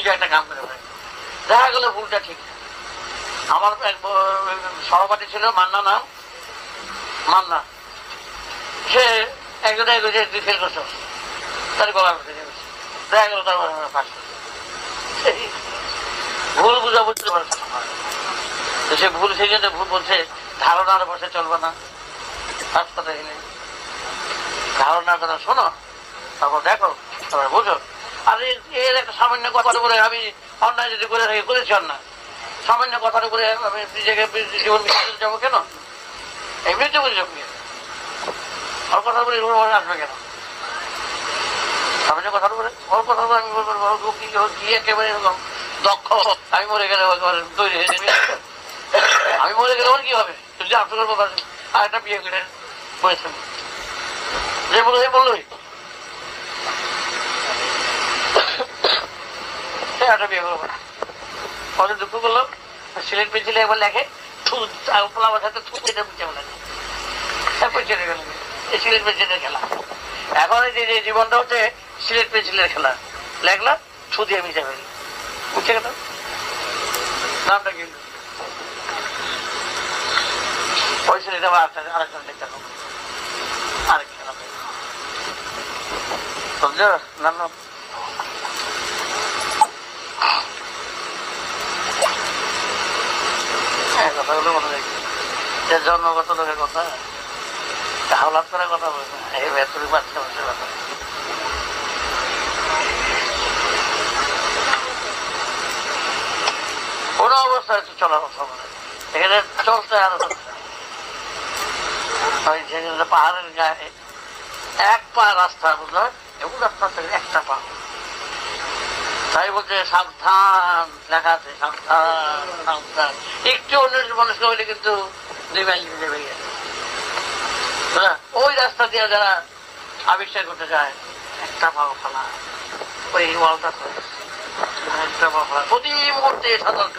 বুঝে একটা কাম করে ফেলে। দেখা গেল ভুলটা ঠিক। আমার এক সহপাঠী ছিল, মান্না নাম, মান্না, সে একজনে ফেল করছো, তার গলা দেখা গেল তার ফাঁস। ভুল বুঝা বুঝতে পারছে, সে ভুল, সেই জন্য ভুল বলছে ধারণার বসে চলবে না। হাসপাতালে গেলে ধারণার কথা শোনো, তারপর দেখো, তারপর বুঝো। আর এর একটা সামান্য কথার উপরে আমি অন্যায় যদি করে থাকি, করেছি অন্যায়, সামান্য কথার উপরে আমি নিজেকে জীবন বিসর্জন যাবো কেন? এমনিতে বুঝছো কি ওর কথার উপরে আসবে কেন? সামান্য কথার উপরে ওর কথার উপরে আমি বলবো কি একেবারে এরকম দক্ষ, আমি মরে গেলে তৈরি হয়ে যাবে। আমি মরে গেলে ওর কি হবে? যদি আপনার কথা আর একটা বিয়ে করে বলেছেন, যে বললো এই বললোই একটা বিয়ে করবো না। কত দুঃখ করলো, সিলেট পেন্সিলে একবার লেখে পোলাবার সাথে থুটা বুঝতে বলে পেন্সিলে গেল, এই সিলেট পেন্সিলের খেলা। এখন এই জীবনটা হচ্ছে সিলেট পেন্সিলের খেলা, লেখলাম ছু দিয়ে মিশে ফেলি, বুঝছে গেল নামটা কিন্তু ওই ছেলেটা আরেকজন দেখতে হবে, আরেক খেলা বুঝছো নাম। কথাগুলো মনে রাখি, যে জন্মগত লোকের কথা, হাওলাত করার কথা বলবে না, এই ভেতরে বাচ্চা বাচ্চার কথা। কোনো অবস্থায় তো চলার কথা বলে, এখানে চলতে আরো পাহাড়ের গায়ে এক পা রাস্তা, বুঝলো, এমন রাস্তা থেকে একটা পা, তাই বলছে সাবধান, লেখা আছে সাবধান সাবধান। একটু অন্য মানুষকে হইলে কিন্তু 2 মাইল যাবে। ওই রাস্তা দিয়ে যারা আবিষ্কার করতে যায়, একটা পাও ফেলা, ওই ওয়ালটা একটা পাও ফেলা, প্রতি মুহূর্তে সতর্ক।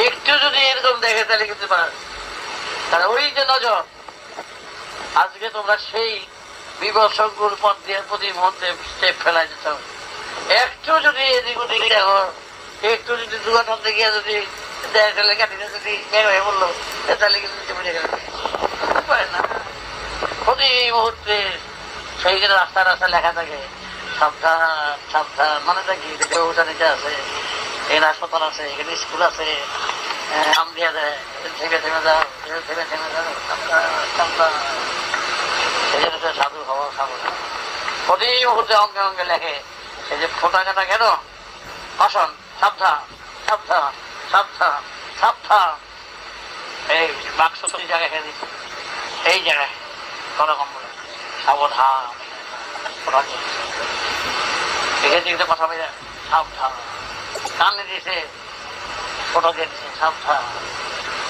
একটু যদি এরকম দেখে তাহলে কিন্তু তারা ওই যে নজর, আজকে তোমরা সেই বিপদসংকুল পথ দিয়ে প্রতি মুহূর্তে স্টেপ ফেলাই দিতে হবে। একটু যদি এদিক ওদিকে দেখো, একটু যদি দুর্ঘটনা গিয়ে যদি কাটিতে যদি হয়ে বললো, তাহলে কিন্তু না। প্রতি মুহূর্তে সেই জন্য রাস্তা রাস্তা লেখা থাকে সাবধান সাবধান, মানে থাকি উঠানিতে আছে, এখানে হাসপাতাল আছে, এখানে স্কুল আছে, নাম দিয়ে দেয় থেমে থেমে যাও, থেমে থেমে যাও, সাবধান। সেই জন্য সাধু হওয়া সাবধান। প্রতি মুহূর্তে অঙ্গে অঙ্গে লেখে, এই যে ফোটা কাটা কেন ভাষণ, সাবধান সাবধান সাবধান সাবধান। এই বাক্স জায়গায় খেয়ে দিচ্ছে, এই জায়গায় কোনরকম বলে সাবধান, এখানে দিকে কথা বলে সাবধান, কানে দিয়েছে ফোটা দিয়ে দিচ্ছে সাবধান,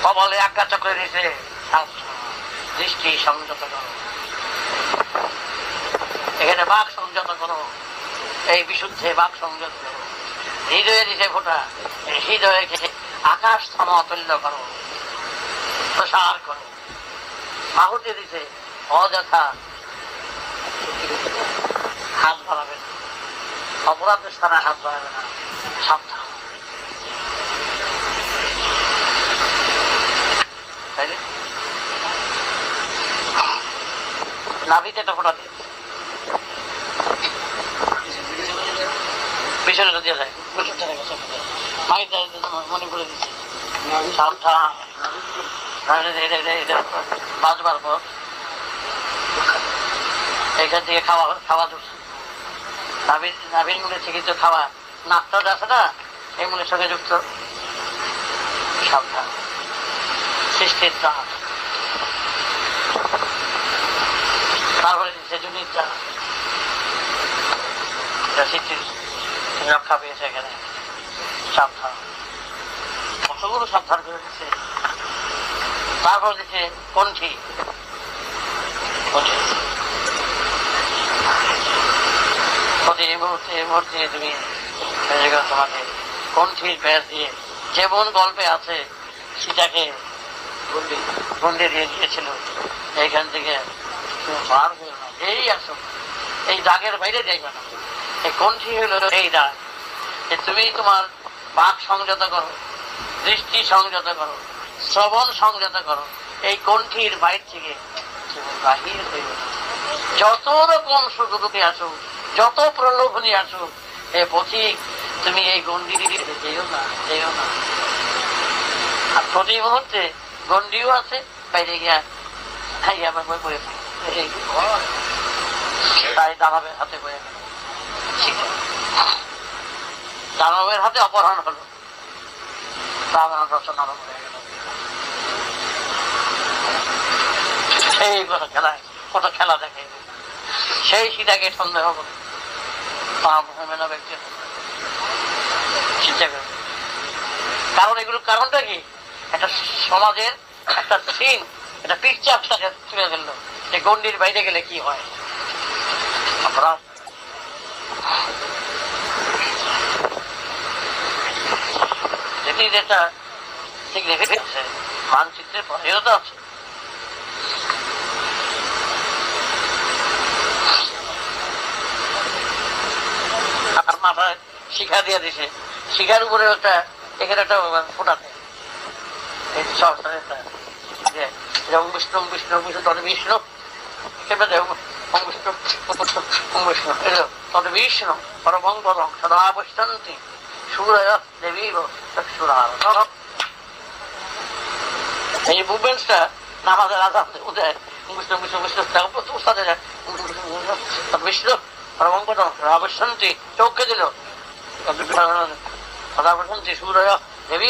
কবলে আজ্ঞা চক্রে দিয়েছে সাবধান, দৃষ্টি সংযত করো, এখানে বাক সংযত করো, এই বিশুদ্ধে বাক সংযত করো, হৃদয়ে দিছে ফোটা, হৃদয়ে আকাশ সম অতুল্য করো, প্রসার করো, মাহুতি দিছে অযথা হাত বাড়াবে না, অপরাধের স্থানে হাত বাড়াবে না, সাবধান। তাইলে নাভিতে একটা ফোটা দিয়ে পিছনে দিয়ে যায়, মনে করে দিচ্ছে সাবধান। বাঁচবার পর এখান থেকে খাওয়া খাওয়া ধরছে, নাভির মূলে থেকে তো খাওয়া নাকটা আছে না, এই মূলের সঙ্গে যুক্ত, সাবধান। সৃষ্টির দাঁত, তারপরে দিচ্ছে জুনির দাঁত, সৃষ্টির রক্ষা পেয়েছে এখানে, সাবধান। কতগুলো সাবধান করে দিচ্ছে। তারপর দিচ্ছে কণ্ঠি, এই মুহূর্তে তুমি তোমাকে কণ্ঠির ব্যাস দিয়ে যেমন গল্পে আছে সীতাকে গন্ডে দিয়ে দিয়েছিল, এইখান থেকে বার হয়ে এই আসো, এই দাগের বাইরে যাইবে না, এই কণ্ঠি হইল এই দাগ, যে তুমি তোমার বাক সংযত করো, দৃষ্টি সংযত করো, শ্রবণ সংযত করো, এই কণ্ঠীর বাইর থেকে তুমি বাহির হয়ে যত রকম সুযোগে আসুক, যত প্রলোভনী আসুক, এ পথিক তুমি এই গন্ডি যেও না, যেও না। আর প্রতি মুহূর্তে গন্ডিও আছে, বাইরে গিয়া খাই আমার বই বয়ে তাই দানবের হাতে বয়ে গেল, দানবের হাতে অপহরণ হলো, রাবণ রচনা হয়ে গেল। সেই কত খেলা দেখে, সেই সীতাকে সন্দেহ করে কারণ এগুলোর কারণটা কি? একটা সমাজের একটা সিন, একটা পিকচার তাকে তুলে ফেললো যে গন্ডির বাইরে গেলে কি হয়। অপরাধ যেটি যেটা সিগনিফিকেন্সে মানচিত্রের পরেও তো আছে। মাথায় শিখা দিয়ে দিছে, শিখার উপরে একটা এখানে একটা ফোটা দেয়, বিষ্ণু বিষ্ণু বিষ্ণু তবে বিষ্ণু তবে বিষ্ণু পরমঙ্গলং সদা পশ্যন্তি সূরয় দেবী চক্ষুরার। এই মুভমেন্টসটা নামাজের আজান উদয় বিষ্ণু বিষ্ণু বিষ্ণু উস্তাদে যায় বিষ্ণু পরমঙ্গলং সদা পশ্যন্তি চোখকে দিল সদা পশ্যন্তি সূরয় দেবী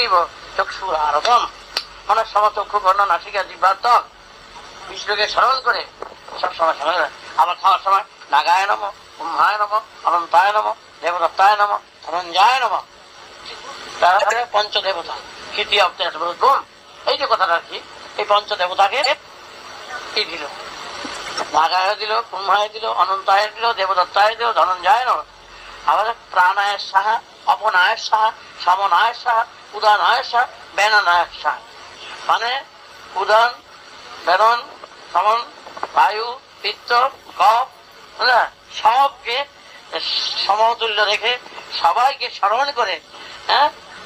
চক্ষুরার। অনেক সময় চক্ষু কর্ণ নাসিকা জিহ্বা ত্বক বিষ্ণুকে স্মরণ করে সবসময় স্মরণ করে। আবার খাওয়ার সময় নাগায় নম, ব্রহ্মায় নম, অনন্তায় নম, দেবদত্তায় নম, ধনঞ্জয় নম, তারা পঞ্চদেবতা কীর্তি অব্দের বোম। এই যে কথাটা কি, এই পঞ্চদেবতাকে কি দিল? নাগায় দিল, ব্রহ্মায় দিল, অনন্তায় দিল, দেবদত্তায় দিল, ধনঞ্জয় নম। আবার প্রাণায়ের সাহা, অপনায়ের সাহা, সমনায়ের সাহা, উদানায়ের সাহা, বেনানায়ের সাহা। মানে উদান, বেদন, সমন, বায়ু, পিত্ত, কফ, সবকে সমতুল্য রেখে সবাইকে স্মরণ করে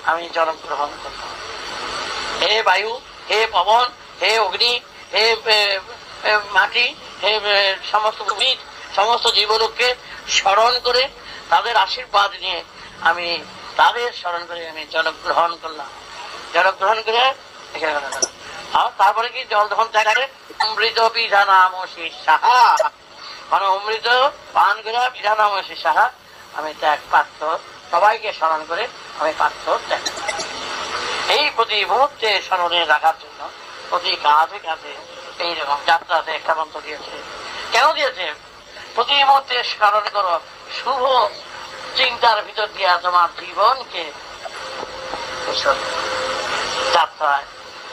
আমি জল গ্রহণ করব। হে বায়ু, হে পবন, হে অগ্নি, হে মাটি, হে সমস্ত উদ্ভিদ, সমস্ত জীবলোককে স্মরণ করে তাদের আশীর্বাদ নিয়ে আমি তাদের স্মরণ করে আমি জল গ্রহণ করলাম। জল গ্রহণ করে আর তারপরে কি জল যখন ত্যাগ অমৃত বিধানামসি সাহা, মানে অমৃত পান করে বিধানামসি সাহা আমি ত্যাগ পাত্র, সবাইকে স্মরণ করে আমি পাত্র ত্যাগ। এই প্রতি মুহূর্তে স্মরণে রাখার জন্য প্রতি কাঁধে কাঁধে এইরকম যাত্রাতে একটা মন্ত্র দিয়েছে। কেন দিয়েছে? প্রতি মুহূর্তে স্মরণ করো, শুভ চিন্তার ভিতর দিয়ে তোমার জীবনকে যাত্রায়,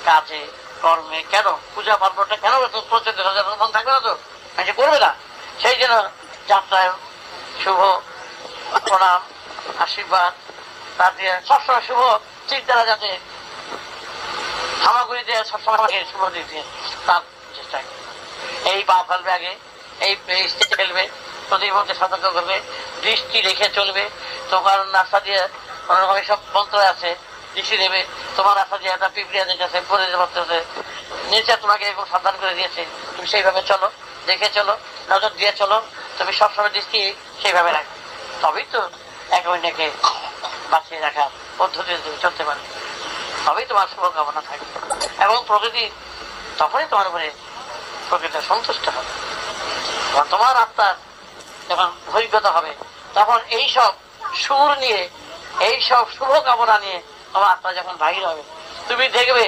কাজে, কর্মে, কেন পূজা পার্বণটা কেন প্রচলিত থাকবে না, তো করবে না। সেই জন্য যাত্রায় শুভ প্রণাম, আশীর্বাদ, তার দিয়ে সবসময় শুভ চিন্তারা যাতে সামগ্রী দিয়ে সবসময় শুভ দিক দিয়ে তার চেষ্টা করবে। এই পা ফেলবে আগে, এই ফেলবে, প্রতিমধ্যে সতর্ক করবে, দৃষ্টি রেখে চলবে। তোমার রাস্তা দিয়ে অনেক সব মন্ত্র আছে, দৃষ্টি দেবে। তোমার রাস্তা দিয়ে একটা পিঁপড়িয়া যেতেছে, পরে পড়তেছে, নিচে তোমাকে এরকম সাবধান করে দিয়েছে, তুমি সেইভাবে চলো, দেখে চলো, নজর দিয়ে চলো। তুমি সবসময় দৃষ্টি সেইভাবে রাখবে, তবেই তো এক অন্যকে বাঁচিয়ে রাখার পদ্ধতিতে তুমি চলতে পারবে, তবেই তোমার শুভকামনা থাকবে। এবং প্রকৃতি তখনই তোমার উপরে প্রকৃতি সন্তুষ্ট হবে। তোমার আত্মার যখন অভিজ্ঞতা হবে, তখন এইসব সুর নিয়ে, এইসব শুভকামনা নিয়ে তোমার আত্মা যখন বাহির হবে, তুমি দেখবে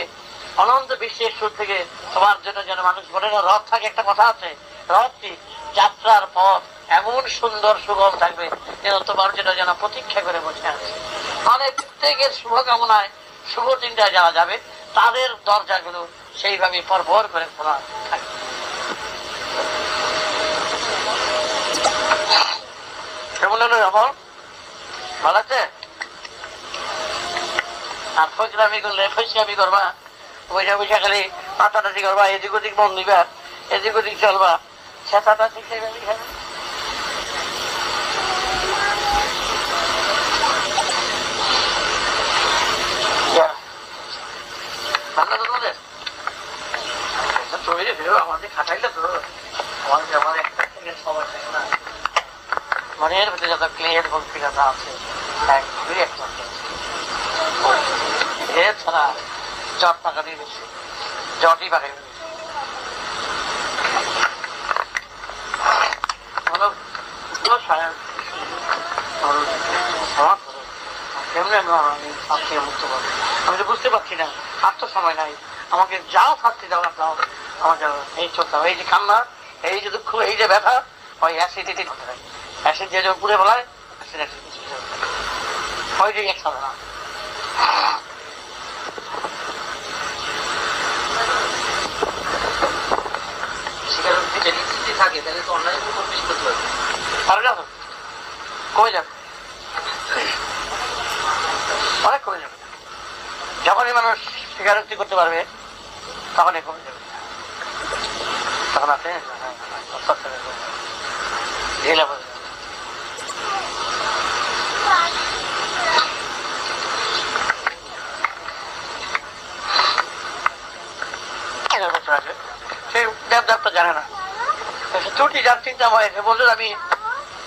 অনন্ত বিশ্বের সুর থেকে তোমার জন্য যেন মানুষ বলে না, রথ থাকে একটা কথা আছে, রথটি যাত্রার পথ এমন সুন্দর সুগম থাকবে যেন তোমার জন্য যেন প্রতীক্ষা করে বসে আছে। মানে প্রত্যেকের শুভকামনায়, শুভ চিন্তায় যারা যাবে তাদের দরজাগুলো সেইভাবে পরপর করে খোলা থাকবে। কেমন হলো এখন? ভালো আছে? আর ফজলামি করলে ফজলামি করবা, বৈশা বৈশা খালি মাথাটাটি করবা, এদিক ওদিক মন দিবা, এদিক ওদিক চলবা, সেটাটা ঠিক সেইভাবে খাবে। সকল পিলাটা আছে এক দুই একটা এছাড়া জট পাকানি বেশি জটই পাকানি আমি তো বুঝতে পারছি না, আর তো সময় নাই, আমাকে যাও শাস্তি দাও না দাও, আমাকে এই চলতে হবে। এই যে কান্না, এই যে দুঃখ, এই যে ব্যথা, ওই অ্যাসিডিটি করতে থাকে। অ্যাসিড যে যখন পুড়ে বলায় ওই যে একসাথে না। থাকে তাহলে তো অনলাইনে বেশি করতে পারবে, পারবে না তো কমে যাবে, অনেক কমে যাবে। যখনই মানুষ স্বীকারোক্তি করতে পারবে তখনই কমে যাবে। তখন আছে সেই দেবদেবটা জানে না, ত্রুটি যার চিন্তা হয়েছে বলতে আমি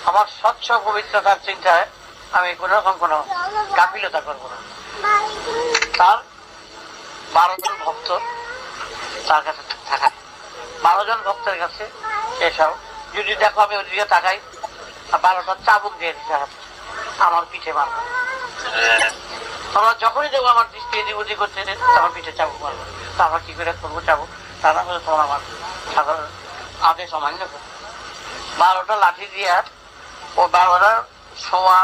আমার স্বচ্ছ পবিত্রতার চিন্তায় আমি কোন রকম কোন গাফিলতা করবো না। তার 12 জন ভক্ত তার কাছে থাকা, 12 জন ভক্তের কাছে এসব যদি দেখো আমি ওদিকে তাকাই 12টা চাবুক দিয়ে দিতে আমার পিঠে মারবো। তোমরা যখনই দেখবো আমার দৃষ্টি এদিক ওদিক করছে তখন পিঠে চাবুক মারবো। তারপর কি করে করবো চাবুক, তা না করে তোমার আমার সাধারণ আদেশ অমান্য করবো। 12টা লাঠি দিয়া ও 12টা শোয়া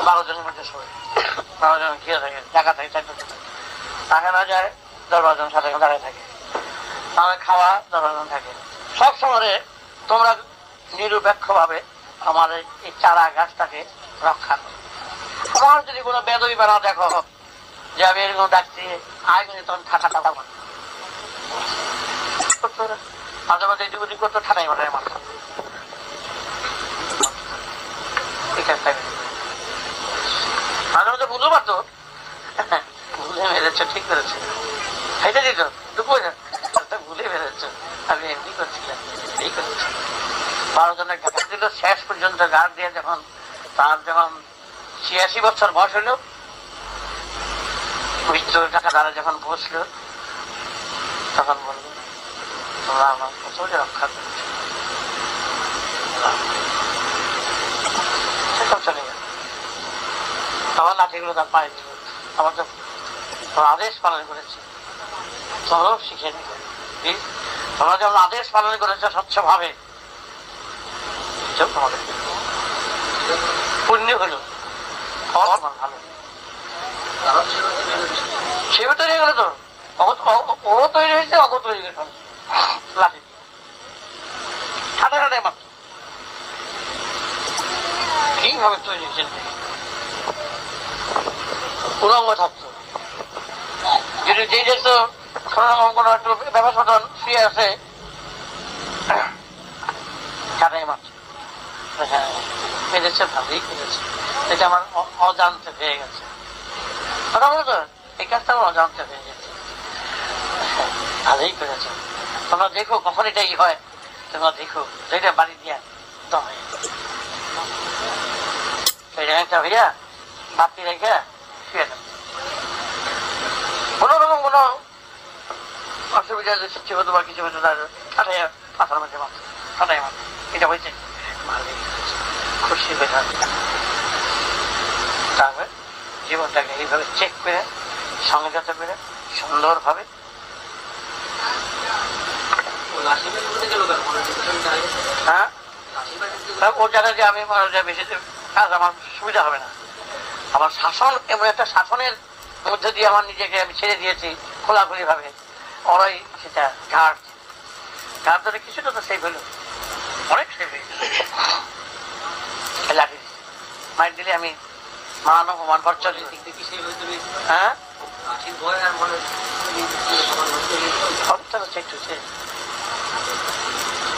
12 জনের মধ্যে শোয়, 12 জন ঘিরে থাকে, জায়গা থাকে, টাকা না যায় 10 জন সাথে দাঁড়িয়ে থাকে, তাহলে খাওয়া 10 জন থাকে। সব সময় তোমরা নিরপেক্ষ ভাবে আমার এই চারা গাছটাকে রক্ষা করো। আমার যদি কোনো বেদবি বানা দেখো যে আমি এরকম ডাকছি আয় করে তখন ঠাটা ঠাটা মার মাঝে মাঝে এদিক ওদিক করতো, ঠাটাই মাঠায় মারত। মাঝে মাঝে বুঝতে পারতো ভুলে মেরেছ, ঠিক করেছে, খাইতে দিত দুপুরে ভুলে মেরেছ, আমি এমনি করছিলাম এই করেছি। 12 জনের গাছ দিল, শেষ পর্যন্ত গাছ দিয়ে যখন তার যখন 86 বছর বয়স হইল, মৃত্যুর টাকা দ্বারা যখন বসলো তখন বলল তোমরা আমার প্রচুর রক্ষা করেছ। সেসব চলে গেল, তখন লাঠিগুলো তার পায়ে দিল, আমার তো আদেশ পালন করেছি, তোমরাও শিখে নিবে। তোমরা যেমন আদেশ পালন করেছ স্বচ্ছ ভাবে, তোমাদের পুণ্য হলো, ভালো সেও তৈরি হয়ে গেল। তো ও তৈরি হয়েছে, অগ তৈরি হয়ে গেল লাঠি ঠাটা ঠাটাই মাত্র। কিভাবে তৈরি হয়েছে উলঙ্গ থাকতো, যদি যে দেখতো কোনো একটু ব্যবসা শুয়ে আছে ঠাটাই মাত্র। হ্যাঁ মেরেছে, ভালোই করেছে, এটা আমার অজান্তে হয়ে গেছে। কথা বলতো এই কাজটা আমার অজান্তে হয়ে গেছে, ভালোই করেছে। তোমরা দেখো কখন এটাই হয়, তোমরা দেখো যেটা বাড়ি দিয়া একটা ভাইয়া বাতি রেখে শুয়ে দেন, কোন রকম কোনো অসুবিধা সৃষ্টি হতো বা কিছু হতো ঠাটাই পাথার মধ্যে মাত্র ঠাটাই মাত্র এটা হয়েছে, ভালোই খুশি হয়ে যাবে। তারপরে জীবনটাকে এইভাবে চেক করে সংযত করে সুন্দর ভাবে ও জানে যে আমি বেশি কাজ আমার সুবিধা হবে না। আমার শাসন এমন একটা শাসনের মধ্যে দিয়ে আমার নিজেকে আমি ছেড়ে দিয়েছি খোলাখুলি ভাবে, ওরাই সেটা ঘাট ধরে কিছুটা তো সেভ হলো, অনেক সেভ হয়ে লাঠি মাইর দিলে আমি মান অপমান বর্চা হ্যাঁ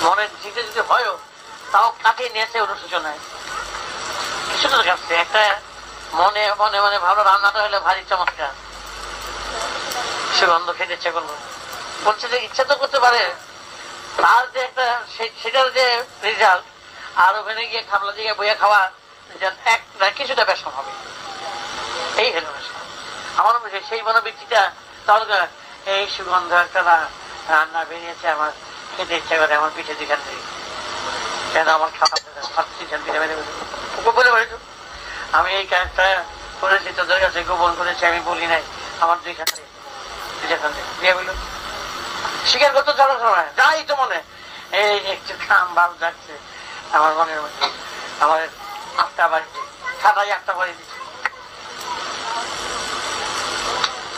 মনের জিতে যদি হয়ও তাও কাকে নিয়েছে অনুশোচনায় কিছুটা কাটছে। একটা মনে মনে মনে ভালো রান্নাটা হলে ভারী চমৎকার, সুগন্ধ খেতে ইচ্ছে করলো, বলছে যে ইচ্ছা তো করতে পারে, তার যে একটা সেটার যে রেজাল্ট আর ওখানে গিয়ে খাবলা দিকে বইয়া খাওয়া একটা কিছুটা বেশন হবে, এই হলো বেশন। আমার সেই মনোবৃত্তিটা তাহলে এই সুগন্ধ একটা রান্না বেরিয়েছে, আমার খেতে ইচ্ছা করে আমার পিঠে দিখান থেকে, কেন আমার বলে বলেছ আমি এই কাজটা করেছি, তোদের কাছে গোপন করেছি, আমি বলি নাই, আমার দুইখান থেকে দিয়ে বলল স্বীকার করতে চলো সময় যাই তো মনে এই একটু খাম ভাব যাচ্ছে আমার মনের মধ্যে। আমার আটটা বাড়িতে খাটাই আটটা বাড়ি দিচ্ছে,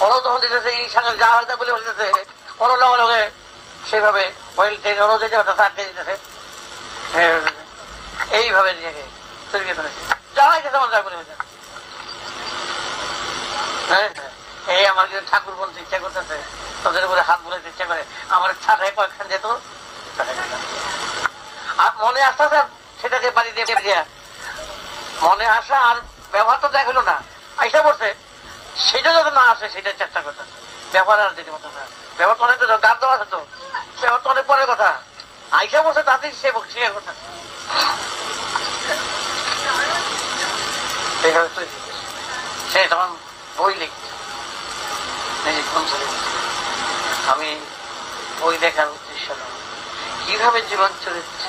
ওরাও তখন দিতেছে এই সঙ্গে যা হয়তো বলে বলতেছে, ওরা লগে লগে সেইভাবে দিতেছে এইভাবে নিজেকে তৈরি করেছে, যা হয়েছে আমার যা বলে হয়েছে। হ্যাঁ এই আমার কিন্তু ঠাকুর বলতে ইচ্ছা করতেছে, তোদের উপরে হাত বলাতে ইচ্ছা করে, আমার ছাটাই কয়েকখান যেত, আর মনে আসতেছে সেটাকে বাড়ি দিয়ে দিয়া মনে আসা আর ব্যবহার তো দেখ হলো না, আইসা বলছে সেটা যাতে না আসে সেটার চেষ্টা করতেছে, ব্যবহার আর দিতে মতো না, ব্যবহার তো অনেক তো গান দেওয়া আছে তো, ব্যবহার তো অনেক পরের কথা, আইসা বলছে তাতেই সে স্বীকার করতে এইভাবে তৈরি সে তখন বই লিখছে। আমি বই দেখার উদ্দেশ্য না, কিভাবে জীবন চরিত্র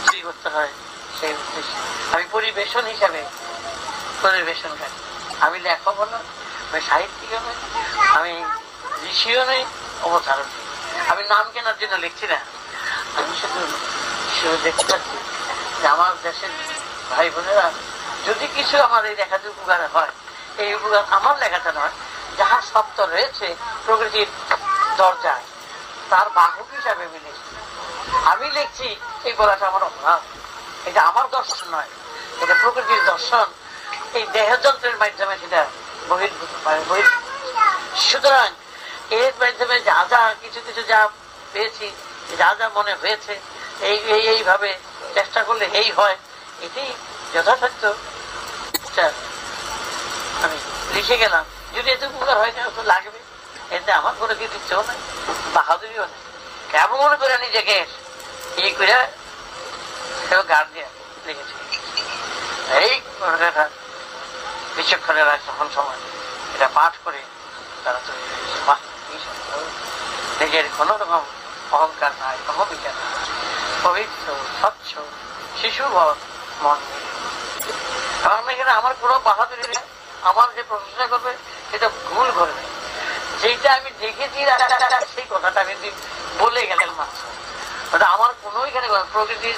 তৈরি করতে হয় সেই উদ্দেশ্যে আমি পরিবেশন হিসাবে পরিবেশন করি। আমি লেখকও না, আমি সাহিত্যিকও নই, আমি ঋষিও নেই, অবতারও নেই, আমি নাম কেনার জন্য লিখছি না, আমি শুধু দেখতে পাচ্ছি যে আমার দেশের ভাই বোনেরা যদি কিছু আমার এই লেখাতে উপকার হয়, এই উপকার আমার লেখাতে নয়, যাহার শব্দ রয়েছে প্রকৃতির দরজায় তার বাহক হিসাবে আমি লিখছি। আমি লিখছি এই বলাটা আমার অভাব, এটা আমার দর্শন নয়, এটা প্রকৃতির দর্শন, এই দেহযন্ত্রের মাধ্যমে সেটা বহির্ভূত পারে। সুতরাং এর মাধ্যমে যা যা কিছু কিছু যা পেয়েছি, যা যা মনে হয়েছে, এইভাবে চেষ্টা করলে এই হয়, এটি যথাসাধ্য আমি লিখে গেলাম। যদি এতে উপকার হয় না তো লাগবে, এতে আমার কোনো কিছু ইচ্ছেও নাই, বাহাদুরিও নেই, কেমন মনে করে নিজেকে এই করে গান দিয়ে লিখেছি। এই বিচক্ষণেরা যখন সময় এটা পাঠ করে তারা তৈরি হয়েছে, বাহ নিজের কোনো রকম অহংকার নাই, অহবিচার নাই, পবিত্র স্বচ্ছ শিশুভর মন নেই। কারণ এখানে আমার কোনো বাহাদুরি নেই, আমার যে প্রশংসা করবে সেটা ভুল করবে, যেটা আমি দেখেছি সেই কথাটা আমি বলে গেলেন মাত্র, আমার কোনো এখানে প্রকৃতির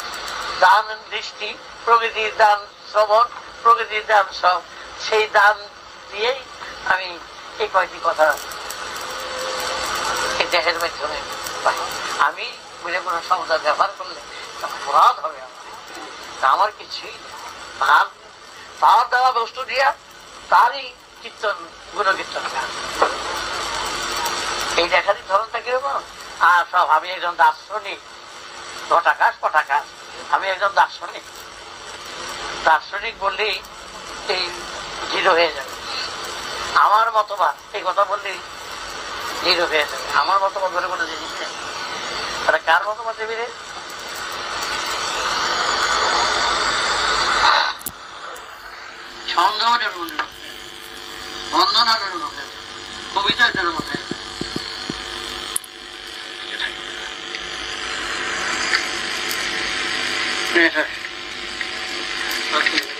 দান দৃষ্টি, প্রকৃতির দান শ্রবণ, প্রকৃতির দান সব, সেই দান দিয়েই আমি এই কয়েকটি কথা এই দেহের মাধ্যমে পাই। আমি বলে কোনো শব্দ ব্যবহার করলে অপরাধ হবে, আমার কিছুই তার তার দেওয়া বস্তু দিয়া তারই কীর্তন গুণকীর্তন গান, এই দেখারই ধরনটা কিরকম। আর সব আমি একজন দার্শনিক, ঘটাকাশ পটাকাশ, আমি একজন দার্শনিক, দার্শনিক বললেই এই জিরো হয়ে যাবে, আমার মতবাদ এই কথা বললেই জিরো হয়ে যাবে, আমার মতবাদ বলে কোনো জিনিস নেই। তাহলে কার মতবাদ দেবে রে? ছন্দটার মনে রাখবে, বন্দনাটার মধ্যে, কবিতাটার মধ্যে Okay.